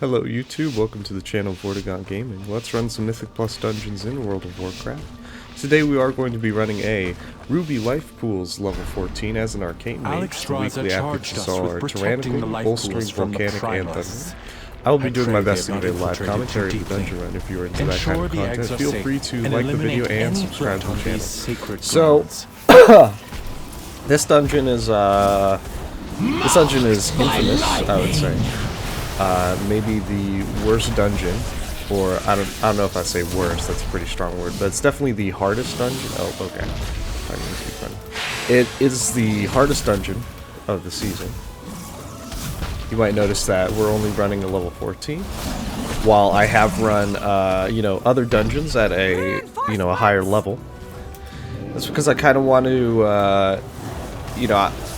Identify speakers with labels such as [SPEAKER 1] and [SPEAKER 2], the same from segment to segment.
[SPEAKER 1] Hello YouTube, welcome to the channel Vortigon Gaming. Let's run some Mythic Plus dungeons in World of Warcraft. Today we are going to be running a Ruby Life Pools level 14 as an Arcane Mage. The weekly Affixes are Tyrannical, Bolstering, Volcanic, and Thunder. I will be doing my best to give a live commentary of the dungeon run. If you are into that kind of content, feel free to like the video and subscribe to the channel. So, this dungeon is infamous, I would say. Maybe the worst dungeon, or I don't know if I say worst, that's a pretty strong word, but it's definitely the hardest dungeon. Oh, okay. It is the hardest dungeon of the season. You might notice that we're only running a level 14, while I have run, other dungeons at a, a higher level. That's because I kind of want to, I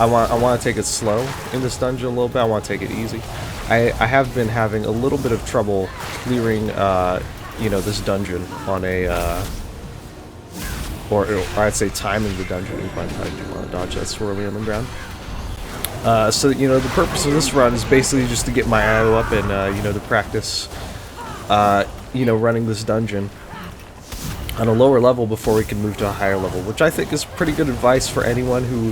[SPEAKER 1] want to take it slow in this dungeon a little bit. I want to take it easy. I have been having a little bit of trouble clearing, this dungeon on a, or I'd say timing the dungeon. I do want to dodge that swirly on the ground. So, the purpose of this run is basically just to get my IO up and, to practice, running this dungeon on a lower level before we can move to a higher level, which I think is pretty good advice for anyone who,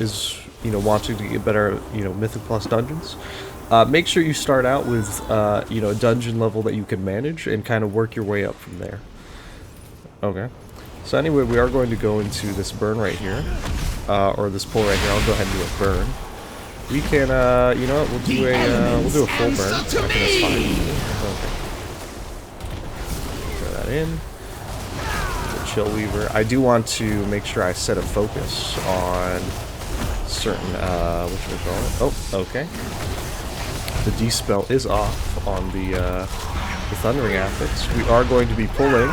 [SPEAKER 1] is, wanting to get better, Mythic Plus dungeons. Make sure you start out with, a dungeon level that you can manage and kind of work your way up from there. Okay. So anyway, we are going to go into this burn right here, or this pull right here. I'll go ahead and do a burn. We can, you know what? We'll do a full burn. I think that's fine. Okay. Throw that in. The Chill Weaver. I do want to make sure I set a focus on certain, whatchamacallit. Oh, okay. The D-spell is off on the Thundering Affix. We are going to be pulling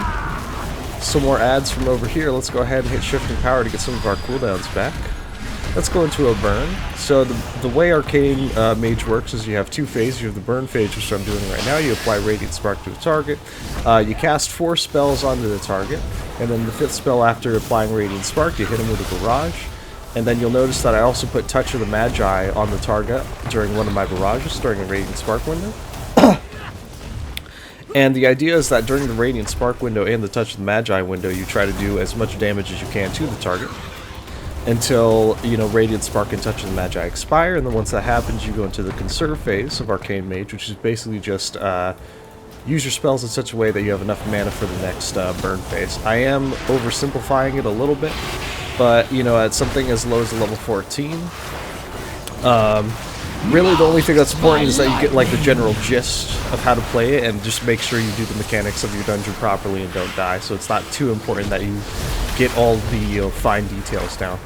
[SPEAKER 1] some more adds from over here. Let's go ahead and hit Shifting Power to get some of our cooldowns back. Let's go into a burn. So the way Arcane Mage works is you have two phases. You have the burn phase, which I'm doing right now. You apply Radiant Spark to a target. You cast 4 spells onto the target, and then the 5th spell after applying Radiant Spark, you hit him with a barrage. And then you'll notice that I also put Touch of the Magi on the target during one of my barrages, during a Radiant Spark window. And the idea is that during the Radiant Spark window and the Touch of the Magi window, you try to do as much damage as you can to the target until, Radiant Spark and Touch of the Magi expire, and then once that happens, you go into the Conserve phase of Arcane Mage, which is basically just use your spells in such a way that you have enough mana for the next burn phase. I am oversimplifying it a little bit, but, at something as low as a level 14, really the only thing that's important is that you get, like, the general gist of how to play it, and just make sure you do the mechanics of your dungeon properly and don't die, so it's not too important that you get all the, fine details down.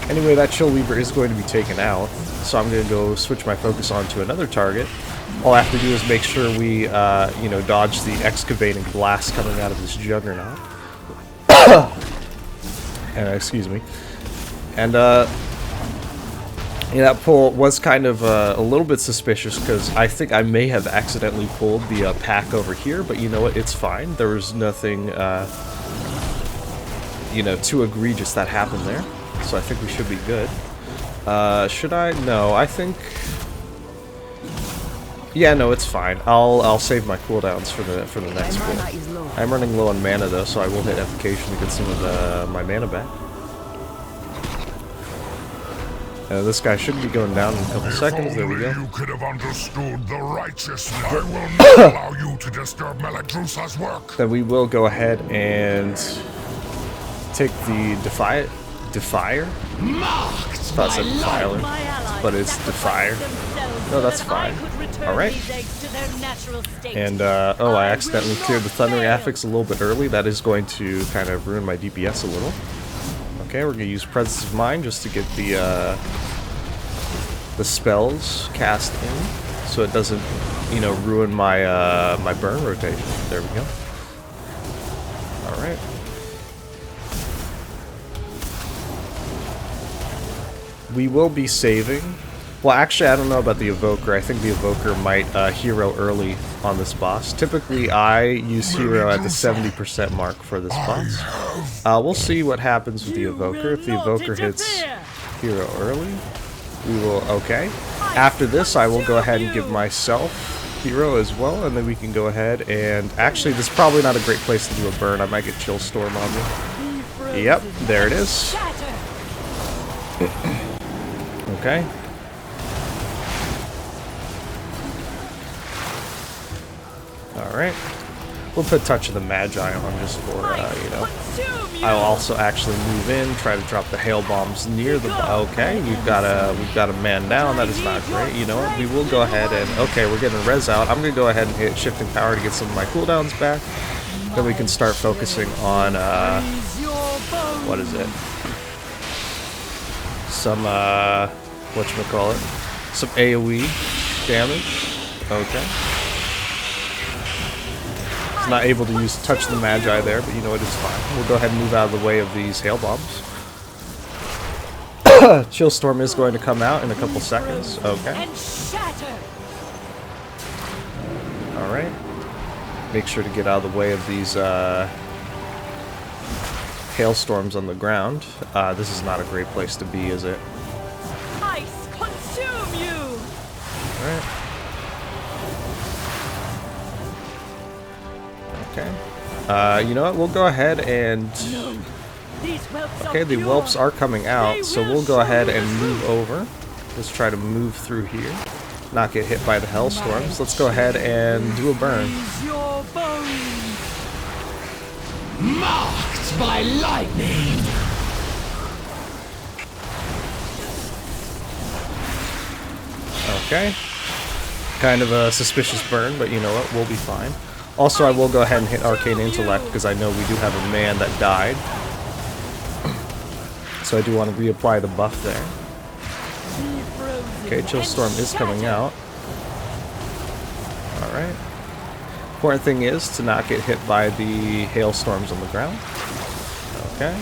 [SPEAKER 1] Anyway, that Chill Weaver is going to be taken out, so I'm going to go switch my focus on to another target. All I have to do is make sure we, dodge the Excavating Blast coming out of this Juggernaut. Excuse me. And, that pull was kind of a little bit suspicious, because I think I may have accidentally pulled the pack over here, but you know what, it's fine. There was nothing, too egregious that happened there, so I think we should be good. Should I? No, I think... Yeah, no, it's fine. I'll save my cooldowns for the next pull. I'm running low on mana though, so I will hit Effication to get some of my mana back. This guy should be going down in a couple seconds. There we go.
[SPEAKER 2] You could have understood the righteous. I will not allow you to disturb Melidrussa's work.
[SPEAKER 1] Then we will go ahead and take the Defier. I thought it said Defiler, but it's Defier. No, that's fine. Alright. And, I accidentally cleared the Thundering Affix a little bit early. That is going to kind of ruin my DPS a little. Okay, we're going to use Presence of Mind just to get the spells cast in, so it doesn't, ruin my, my burn rotation. There we go. Alright. We will be saving. Well, actually, I don't know about the Evoker. I think the Evoker might hero early on this boss. Typically, I use hero at the 70% mark for this boss. We'll see what happens with the Evoker. If the Evoker hits hero early, we will... Okay. After this, I will go ahead and give myself hero as well, and then we can go ahead and actually, this is probably not a great place to do a burn. I might get chill storm on me. Yep, there it is. Okay. Alright. We'll put Touch of the Magi on just for, you know. I'll also actually move in, try to drop the hail bombs near the... Okay, we've got a man down. That is not great. You know what? We will go ahead and... Okay, we're getting res out. I'm going to go ahead and hit Shifting Power to get some of my cooldowns back. Then we can start focusing on, what is it? Some, whatchamacallit? Some AoE damage. Okay. Not able to use Touch the Magi there, but you know what, it's fine. We'll go ahead and move out of the way of these hail bombs. Chill Storm is going to come out in a couple seconds. Okay. Alright. Make sure to get out of the way of these hailstorms on the ground. This is not a great place to be, is it?
[SPEAKER 3] Ice consume you!
[SPEAKER 1] Alright. Okay. You know what? We'll go ahead and... Okay, the whelps are coming out, so we'll go ahead and move over. Let's try to move through here. Not get hit by the hellstorms. Let's go ahead and do a burn.
[SPEAKER 4] Marked by lightning!
[SPEAKER 1] Okay. Kind of a suspicious burn, but you know what? We'll be fine. Also, I will go ahead and hit Arcane Intellect because I know we do have a man that died. So I do want to reapply the buff there. Okay, Chill Storm is coming out. Alright. Important thing is to not get hit by the hailstorms on the ground. Okay.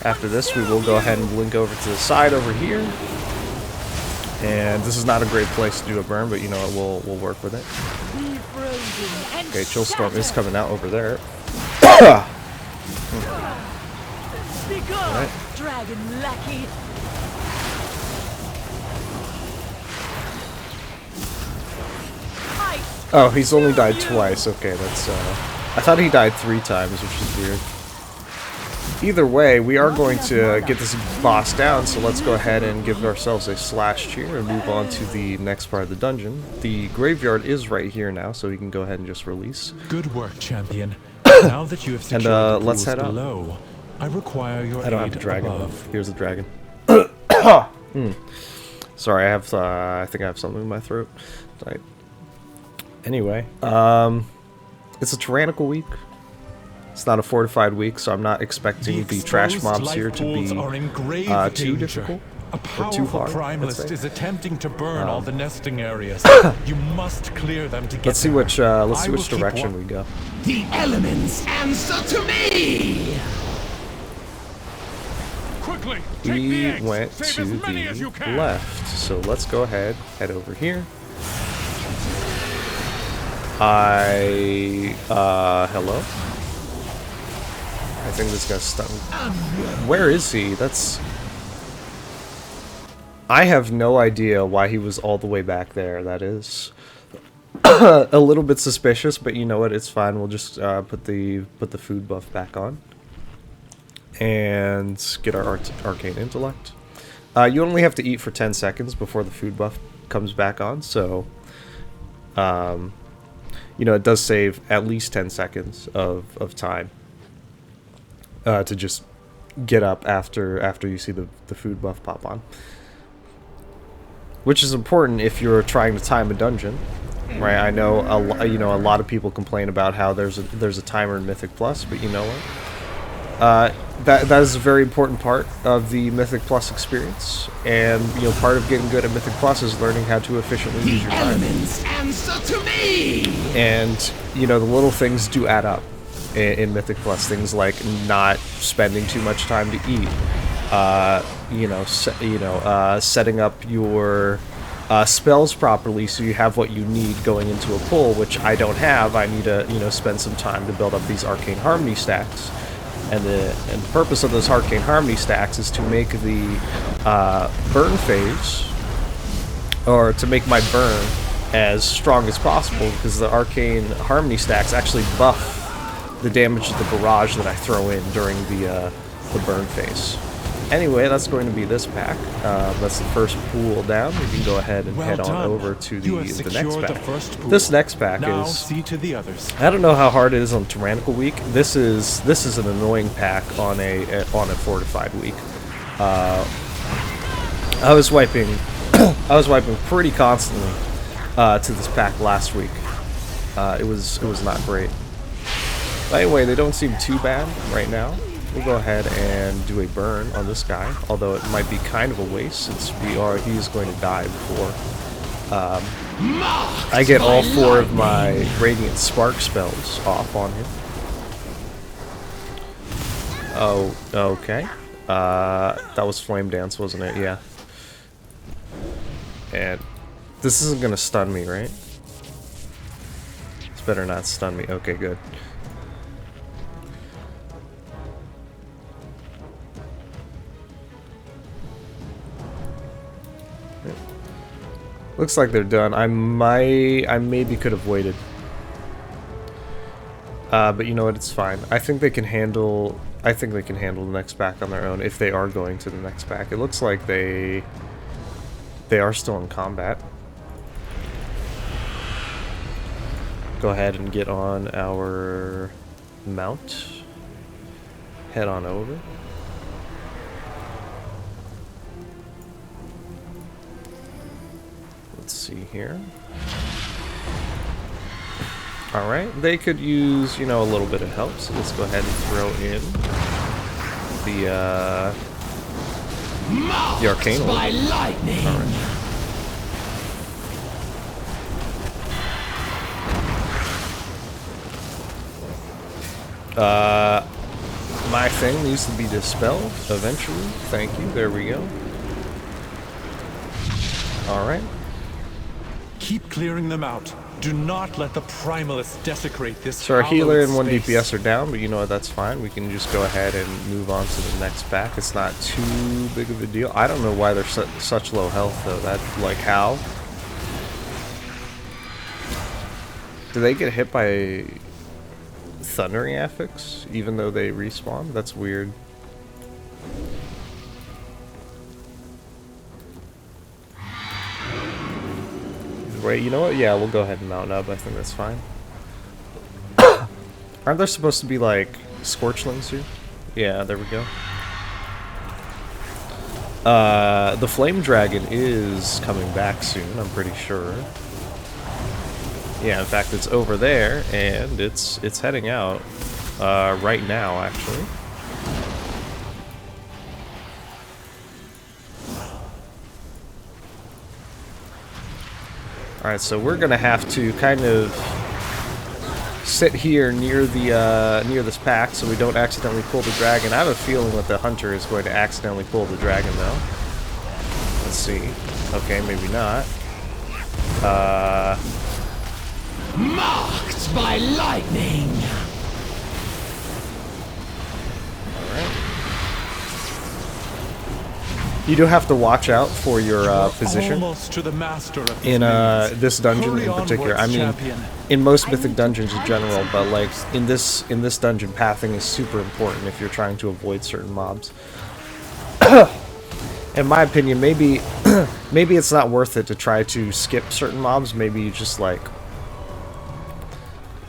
[SPEAKER 1] After this, we will go ahead and blink over to the side over here. And this is not a great place to do a burn, but you know what, we'll work with it. Okay, Chill Storm is coming out over there. Alright.
[SPEAKER 3] Dragon lackey.
[SPEAKER 1] Oh, he's only died twice. Okay, that's I thought he died 3 times, which is weird. Either way, we are going to get this boss down, so let's go ahead and give ourselves a slash cheer and move on to the next part of the dungeon. The graveyard is right here now, so we can go ahead and just release.
[SPEAKER 5] Good work, champion. Now that you have secured the
[SPEAKER 1] let's
[SPEAKER 5] pools
[SPEAKER 1] head up.
[SPEAKER 5] below, I require your
[SPEAKER 1] I don't
[SPEAKER 5] aid
[SPEAKER 1] have a dragon.
[SPEAKER 5] above.
[SPEAKER 1] Here's the dragon. Sorry, I have. I think I have something in my throat. Right. Anyway, it's a tyrannical week. It's not a fortified week, so I'm not expecting the trash mobs here to be too difficult or too hard.
[SPEAKER 5] Primalist is attempting to burn all the nesting areas. You must clear them to get
[SPEAKER 1] Let's see which direction we go.
[SPEAKER 4] The elements answer to me!
[SPEAKER 2] Quickly,
[SPEAKER 1] We went to the left, so let's go ahead, head over here. Hello? I think this guy's stuck. Where is he? I have no idea why he was all the way back there. That is a little bit suspicious, but you know what? It's fine. We'll just put the food buff back on and get our arcane intellect. You only have to eat for 10 seconds before the food buff comes back on, so you know, it does save at least 10 seconds of time to just get up after you see the food buff pop on. Which is important if you're trying to time a dungeon, right? I know a lot of people complain about how there's a timer in Mythic Plus, but you know what? That is a very important part of the Mythic Plus experience, and you know, part of getting good at Mythic Plus is learning how to efficiently use your time.
[SPEAKER 4] Elements answer to me!
[SPEAKER 1] And you know, the little things do add up in Mythic Plus. Things like not spending too much time to eat, setting up your spells properly so you have what you need going into a pull, which I don't have. I need to spend some time to build up these Arcane Harmony stacks. And the purpose of those Arcane Harmony stacks is to make the burn phase, or to make my burn as strong as possible, because the Arcane Harmony stacks actually buff the damage of the barrage that I throw in during the burn phase. Anyway, that's going to be this pack. That's the first pool down. We can go ahead and head on over to the next pack. This next pack
[SPEAKER 5] now
[SPEAKER 1] is...
[SPEAKER 5] see to the others.
[SPEAKER 1] I don't know how hard it is on Tyrannical week. This is an annoying pack on a fortified week. I was wiping pretty constantly to this pack last week. It was not great. But anyway, they don't seem too bad right now. We'll go ahead and do a burn on this guy, although it might be kind of a waste since he is going to die before I get all 4 of my Radiant Spark spells off on him. Oh, okay. That was Flame Dance, wasn't it? Yeah. And this isn't gonna stun me, right? It's better not stun me. Okay, good. Looks like they're done. I maybe could have waited. But you know what, it's fine. I think they can handle the next pack on their own if they are going to the next pack. It looks like they are still in combat. Go ahead and get on our mount. Head on over. Let's see here. Alright, they could use, you know, a little bit of help, so let's go ahead and throw in the Arcane Orb. Alright. My thing needs to be dispelled eventually. Thank you, there we go. Alright.
[SPEAKER 5] Keep clearing them out. Do not let the Primalists desecrate this.
[SPEAKER 1] So our healer and 1 DPS are down, but you know what, that's fine. We can just go ahead and move on to the next pack. It's not too big of a deal. I don't know why they're such low health, though. That, like, how? Do they get hit by Thundering Affix, even though they respawn? That's weird. Wait, you know what? Yeah, we'll go ahead and mount up. I think that's fine. Aren't there supposed to be, like, Scorchlings here? Yeah, there we go. The Flame Dragon is coming back soon, I'm pretty sure. Yeah, in fact, it's over there, and it's heading out right now, actually. Alright, so we're gonna have to kind of sit here near the near this pack so we don't accidentally pull the dragon. I have a feeling that the hunter is going to accidentally pull the dragon, though. Let's see. Okay, maybe not.
[SPEAKER 4] Marked by lightning.
[SPEAKER 1] You do have to watch out for your position in this dungeon in particular. I mean, in most mythic dungeons in general, but like in this dungeon, pathing is super important if you're trying to avoid certain mobs. In my opinion, maybe maybe it's not worth it to try to skip certain mobs. Maybe you just like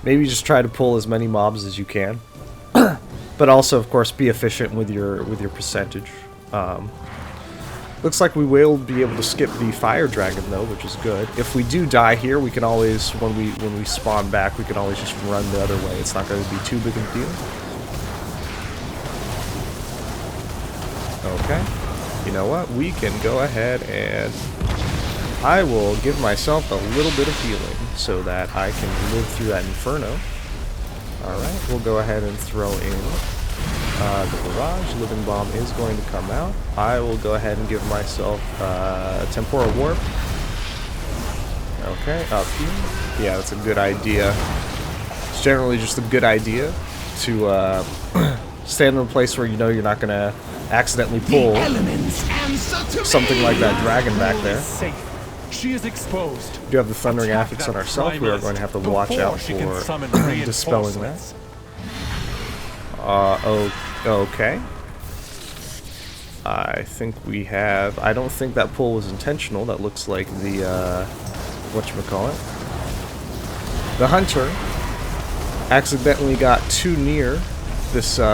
[SPEAKER 1] try to pull as many mobs as you can, but also, of course, be efficient with your percentage. Looks like we will be able to skip the Fire Dragon, though, which is good. If we do die here, we can always, when we spawn back, we can always just run the other way. It's not going to be too big of a deal. Okay. You know what? We can go ahead and I will give myself a little bit of healing so that I can live through that Inferno. Alright, we'll go ahead and throw in the barrage. Living Bomb is going to come out. I will go ahead and give myself Temporal Warp. Okay, up here. Yeah, that's a good idea. It's generally just a good idea to stand in a place where you know you're not gonna accidentally pull something like that dragon back there.
[SPEAKER 5] Safe. She is exposed.
[SPEAKER 1] We do have the Thundering Affix on ourselves. We are going to have to watch out for dispelling that. Okay. I think we have... I don't think that pull was intentional. That looks like the, whatchamacallit. The Hunter accidentally got too near this, you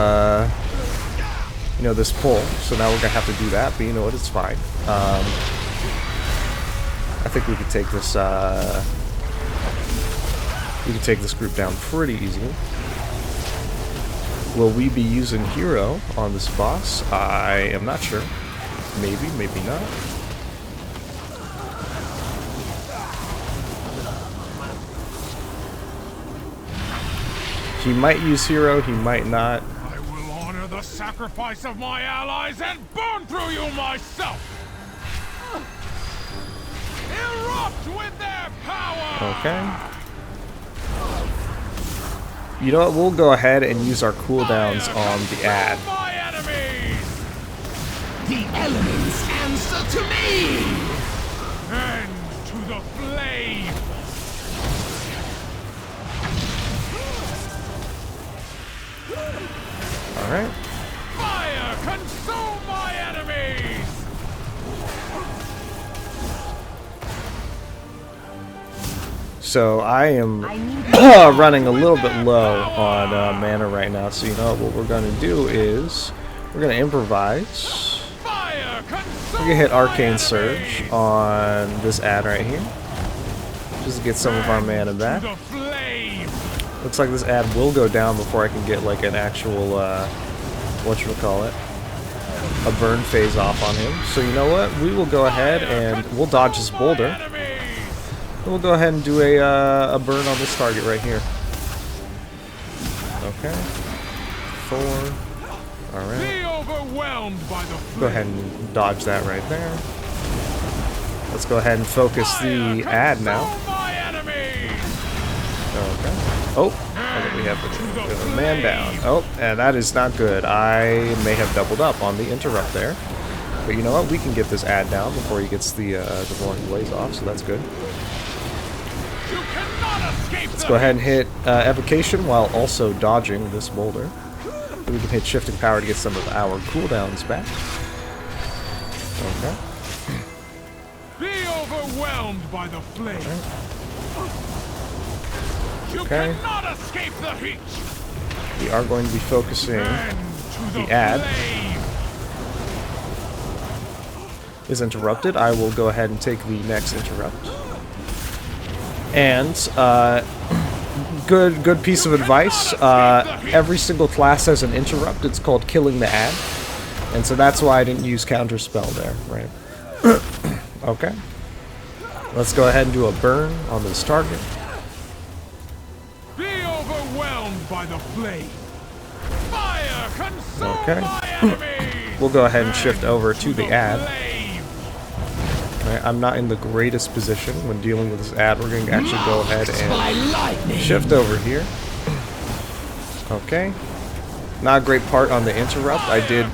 [SPEAKER 1] know, this pull. So now we're going to have to do that, but you know what, it's fine. I think we could take this, group down pretty easily. Will we be using Hero on this boss? I am not sure. Maybe, maybe not. He might use Hero, he might not.
[SPEAKER 2] I will honor the sacrifice of my allies and burn through you myself! Erupt with their power!
[SPEAKER 1] Okay. You know what, we'll go ahead and use our cooldowns on the ad.
[SPEAKER 2] My enemies!
[SPEAKER 4] The elements answer to me!
[SPEAKER 2] And to the flame!
[SPEAKER 1] Alright.
[SPEAKER 2] Fire consume my enemies!
[SPEAKER 1] So I am running a little bit low on mana right now, so you know what we're going to do is we're going to improvise.
[SPEAKER 2] Fire
[SPEAKER 1] We're going to hit Arcane Surge on this ad right here, just to get some of our mana back.
[SPEAKER 2] the flame!
[SPEAKER 1] Looks like this ad will go down before I can get like an actual, whatchamacallit, a burn phase off on him. So you know what, we will go ahead and we'll dodge this boulder. We'll go ahead and do a burn on this target right here. Okay. 4. Alright.
[SPEAKER 2] Be overwhelmed by the
[SPEAKER 1] Go ahead and dodge that right there. Let's go ahead and focus the ad now. Okay. Oh, I think we have the man down. Oh, and that is not good. I may have doubled up on the interrupt there. But you know what? We can get this ad down before he gets the Divine Blaze off, so that's good. Let's go ahead and hit Evocation while also dodging this boulder. We can hit Shifting Power to get some of our cooldowns back. Okay.
[SPEAKER 2] Be overwhelmed by the flame. You
[SPEAKER 1] Okay.
[SPEAKER 2] cannot escape the heat.
[SPEAKER 1] We are going to be focusing the ad. Is interrupted. I will go ahead and take the next interrupt. And good piece of advice. Every single class has an interrupt. It's called killing the ad, and so that's why I didn't use counterspell there. Right. Okay. Let's go ahead and do a burn on this target.
[SPEAKER 2] Be overwhelmed by the flame. Fire consume
[SPEAKER 1] Okay.
[SPEAKER 2] my enemies.
[SPEAKER 1] We'll go ahead and shift over to the ad.
[SPEAKER 2] Flame.
[SPEAKER 1] Right, I'm not in the greatest position when dealing with this ad. We're going to actually go ahead and shift over here. Okay. Not a great part on the interrupt. I did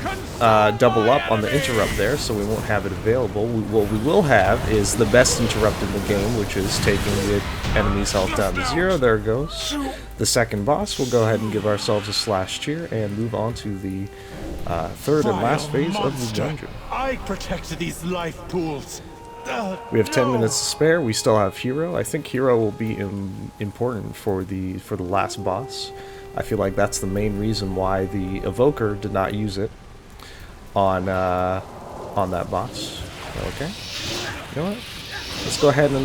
[SPEAKER 1] double up on the interrupt there, so we won't have it available. What we will have is the best interrupt in the game, which is taking the enemy's health down to 0. There it goes. The second boss. We'll go ahead and give ourselves a slash cheer and move on to the third and last phase of the dungeon.
[SPEAKER 5] I protected these life pools.
[SPEAKER 1] We have 10 minutes to spare. We still have Hero. I think Hero will be important for the last boss. I feel like that's the main reason why the Evoker did not use it on that boss. Okay. You know what? Let's go ahead and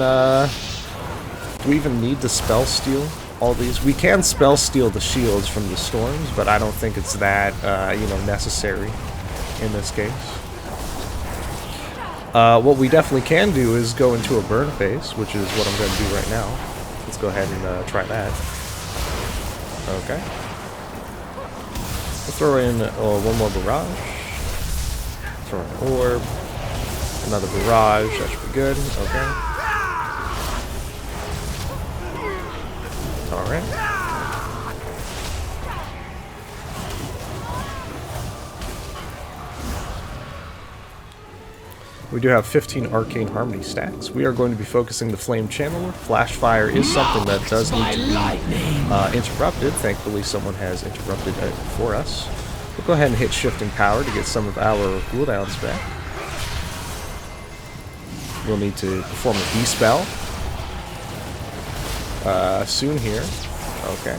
[SPEAKER 1] do we even need to spell steal all these? We can spell steal the shields from the storms, but I don't think it's that necessary in this case. What we definitely can do is go into a burn phase, which is what I'm going to do right now. Let's go ahead and try that. Okay. We'll throw in one more barrage. Throw in an orb. Another barrage. That should be good. Okay. Alright. We do have 15 Arcane Harmony stacks. We are going to be focusing the Flame Channeler. Flash Fire is something that does need to be interrupted. Thankfully, someone has interrupted it for us. We'll go ahead and hit Shifting Power to get some of our cooldowns back. We'll need to perform a D-Spell soon here. Okay.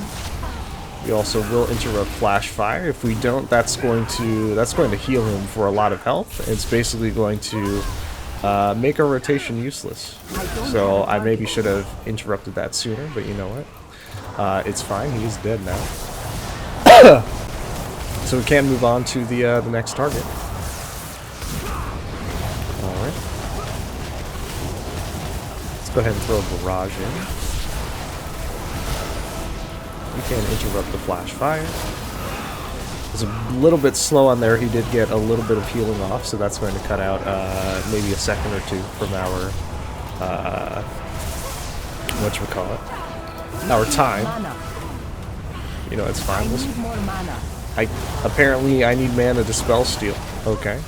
[SPEAKER 1] We also will interrupt Flash Fire. If we don't, that's going to heal him for a lot of health. It's basically going to make our rotation useless. So I maybe should have interrupted that sooner, but you know what? It's fine. He is dead now. So we can move on to the next target. All right. Let's go ahead and throw a barrage in. We can interrupt the Flash Fire. It's a little bit slow on there. He did get a little bit of healing off, so that's going to cut out maybe a second or two from our our time. You know, it's fine. Apparently I need mana to spell steal. Okay.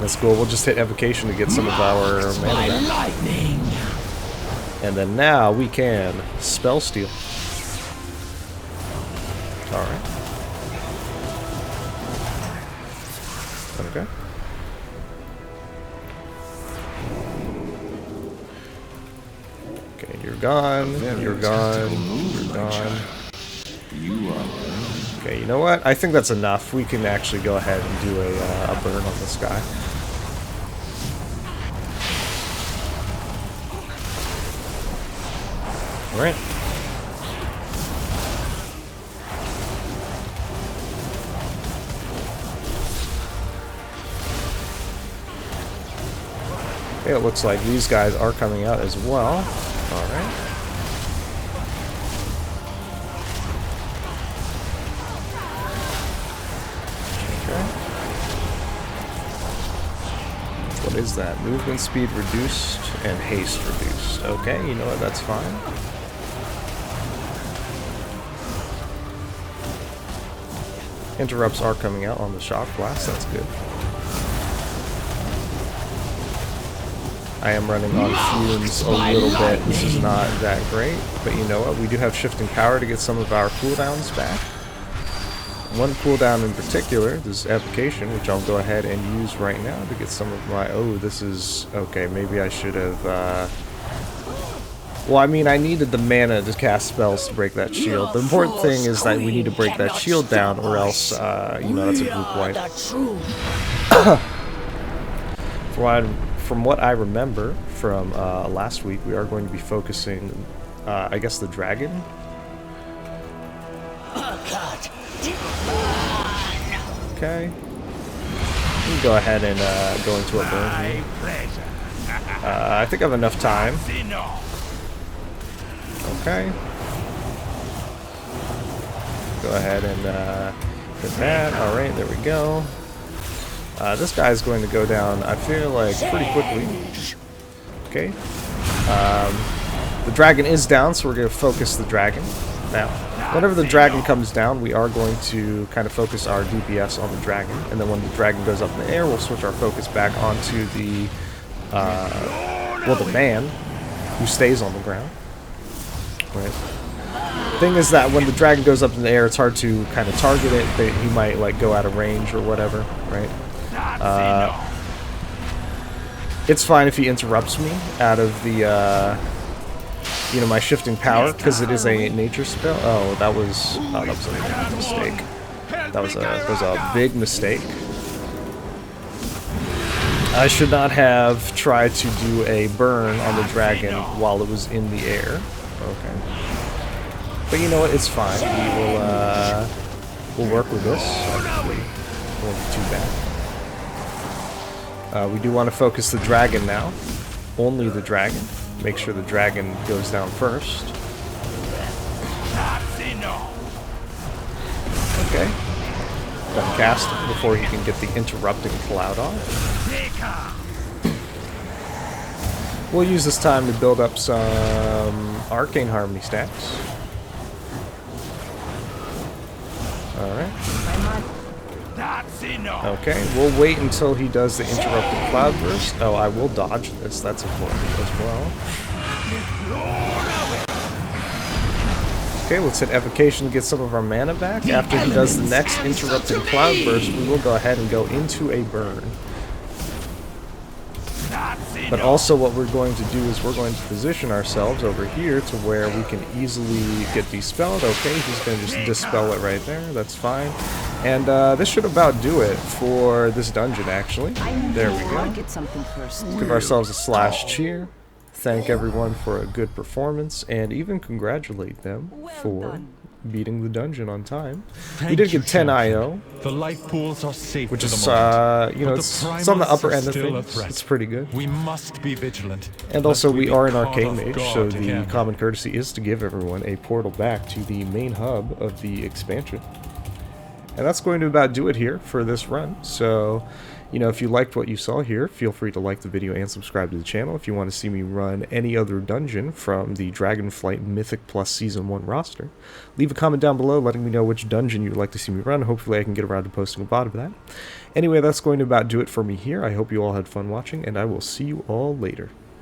[SPEAKER 1] That's cool. We'll just hit evocation to get some of our mana back. And then now we can spell steal. Alright. Okay. Okay, you're gone. You're gone. You're gone. Okay, you know what? I think that's enough. We can actually go ahead and do a burn on this guy. Alright. Okay, it looks like these guys are coming out as well. Alright. What is that? Movement speed reduced and haste reduced. Okay, you know what? That's fine. Interrupts are coming out on the Shock Blast. That's good. I am running on fumes a little bit. This is not that great. But you know what? We do have Shifting Power to get some of our cooldowns back. One cooldown in particular, this evocation, which I'll go ahead and use right now to get some of my... Oh, this is... Okay, maybe I should have... Well, I mean, I needed the mana to cast spells to break that shield. The important thing is that we need to break that shield down, or else, you know, that's a group wipe. From what I remember from last week, we are going to be focusing, I guess, the dragon. Okay. We can go ahead and go into a burn here. I think I have enough time. Okay. Go ahead and hit that. Alright, there we go. This guy's going to go down, I feel like, pretty quickly. Okay. The dragon is down, so we're going to focus the dragon. Now, whenever the dragon comes down, we are going to kind of focus our DPS on the dragon. And then when the dragon goes up in the air, we'll switch our focus back onto the, well, the man who stays on the ground. Right. Thing is that when the dragon goes up in the air, it's hard to kind of target it. He might, like, go out of range or whatever, right? It's fine if he interrupts me out of the, you know, my Shifting Power, because it is a nature spell. Oh, that was a mistake. That was a big mistake. I should not have tried to do a burn on the dragon while it was in the air. Okay. But you know what? It's fine. We'll work with this. Actually, won't be too bad. We do want to focus the dragon now. Only the dragon. Make sure the dragon goes down first. Okay. Done casting before he can get the interrupting cloud off. We'll use this time to build up some Arcane Harmony stacks. Alright. Okay, we'll wait until he does the interrupted cloudburst. Oh, I will dodge this. That's important as well. Okay, let's hit Evocation to get some of our mana back. After he does the next interrupted cloudburst, we will go ahead and go into a burn. But also what we're going to do is we're going to position ourselves over here to where we can easily get dispelled. Okay, he's going to just dispel it right there. That's fine. And this should about do it for this dungeon, actually. There we go. Give ourselves a slash cheer. Thank everyone for a good performance, and even congratulate them for beating the dungeon on time. We did get 10 IO,
[SPEAKER 5] The life pools are safe,
[SPEAKER 1] which
[SPEAKER 5] for
[SPEAKER 1] is,
[SPEAKER 5] the moment,
[SPEAKER 1] you know,
[SPEAKER 5] but
[SPEAKER 1] it's
[SPEAKER 5] the
[SPEAKER 1] on the
[SPEAKER 5] primalists
[SPEAKER 1] upper
[SPEAKER 5] are
[SPEAKER 1] end of
[SPEAKER 5] still a
[SPEAKER 1] things.
[SPEAKER 5] threat.
[SPEAKER 1] It's pretty good.
[SPEAKER 5] We must be vigilant.
[SPEAKER 1] And also,
[SPEAKER 5] lest
[SPEAKER 1] we are an
[SPEAKER 5] be
[SPEAKER 1] Arcane
[SPEAKER 5] caught off
[SPEAKER 1] Mage, so
[SPEAKER 5] guard
[SPEAKER 1] the
[SPEAKER 5] again.
[SPEAKER 1] common courtesy is to give everyone a portal back to the main hub of the expansion. And that's going to about do it here for this run. So, you know, if you liked what you saw here, feel free to like the video and subscribe to the channel. If you want to see me run any other dungeon from the Dragonflight Mythic Plus Season 1 roster, leave a comment down below letting me know which dungeon you'd like to see me run. Hopefully I can get around to posting a VOD of that. Anyway, that's going to about do it for me here. I hope you all had fun watching, and I will see you all later.